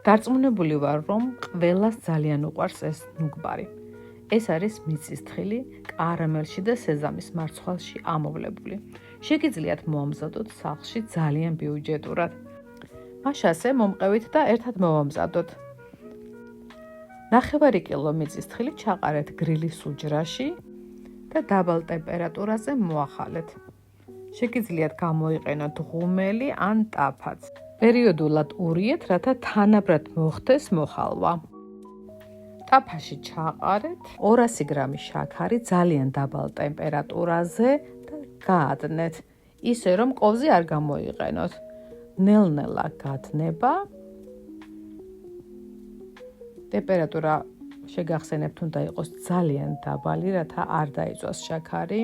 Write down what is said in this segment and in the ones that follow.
დარწმუნებული ვარ, რომ ყველას ძალიან უყვარს ეს ნუგბარი. ეს არის მიწის თხილი, კარამელში და სეზამის მარცვალში ამოვლებული. შეგიძლიათ მოამზადოთ სახლში ძალიან ბიუჯეტურად. მაშასე მომყევით და ერთად მოვამზადოთ. 9 კილო მიწის თხილი ჩაყარეთ გრილის უჯრაში და დაბალ ტემპერატურაზე მოახალეთ. შეგიძლიათ გამოიყენოთ ღუმელი ან ტაფაც. პერიოდულად ურიეთ, რათა თანაბრად მოხდეს მოხალვა. ტაფაში ჩაყარეთ 200 გრამი შაქარი ძალიან დაბალ ტემპერატურაზე და გაადნეთ, ისე რომ ყოვზი არ გამოიყენოთ. ნელ-ნელა გადნება. ტემპერატურა შეგახსენებთ უნდა იყოს ძალიან დაბალი, რათა არ დაიწვას შაქარი.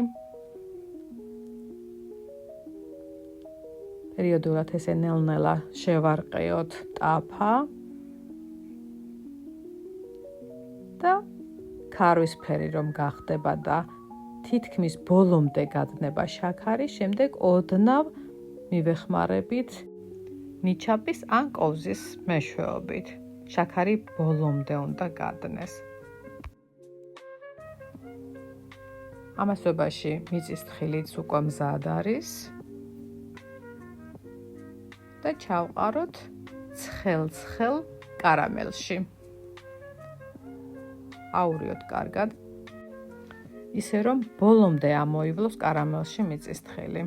პერიოდულად ესე ნელ-ნელა შევარყიოთ ტაფა და ქარვისფერი რომ გახდება და თითქმის ბოლომდე გადნება შაქარი, შემდეგ ოდნავ მივეხმარებით ნიჩაბის ან ყოვზის მეშვეობით. შაქარი ბოლომდე უნდა გადნეს. ამასობაში მიწის თხილიც უკვე მზად არის. და ჩავყაროთ ცხელ კარამელში. აურიოთ კარგად. ისე რომ ბოლომდე ამოივლოს კარამელში მიწის თხილი.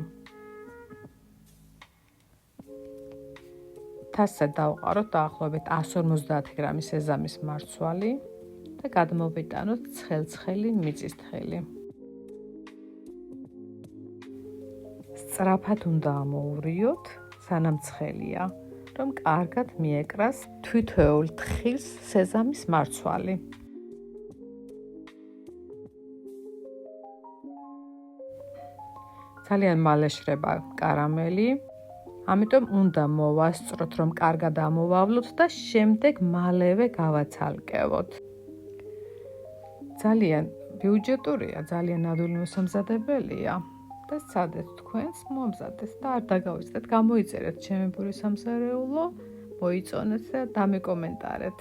თასზე დავყაროთ დაახლოებით 150 გრამი სეზამის მარცვალი და გადმოვიტანოთ ცხელი მიწის თხილი. სწრაფად უნდა ამოურიოთ, სანამ ცხელია, რომ კარგად მიეკრას თვითეულ თხილს სეზამის მარცვალი. ძალიან მალე შრება კარამელი, ამიტომ უნდა მოვასწროთ, რომ კარგად ამოვავლოთ და შემდეგ მალევე გავაცალკევოთ. ძალიან ბიუჯეტურია, ძალიან ადვილი მოსამზადებელია. და სცადეთ თქვენს მომზადეთ და არ დაგავიწყდეთ, გამოიწერეთ ჩემი პური სამზარეულო, მოიწონეთ და დამეკომენტარეთ.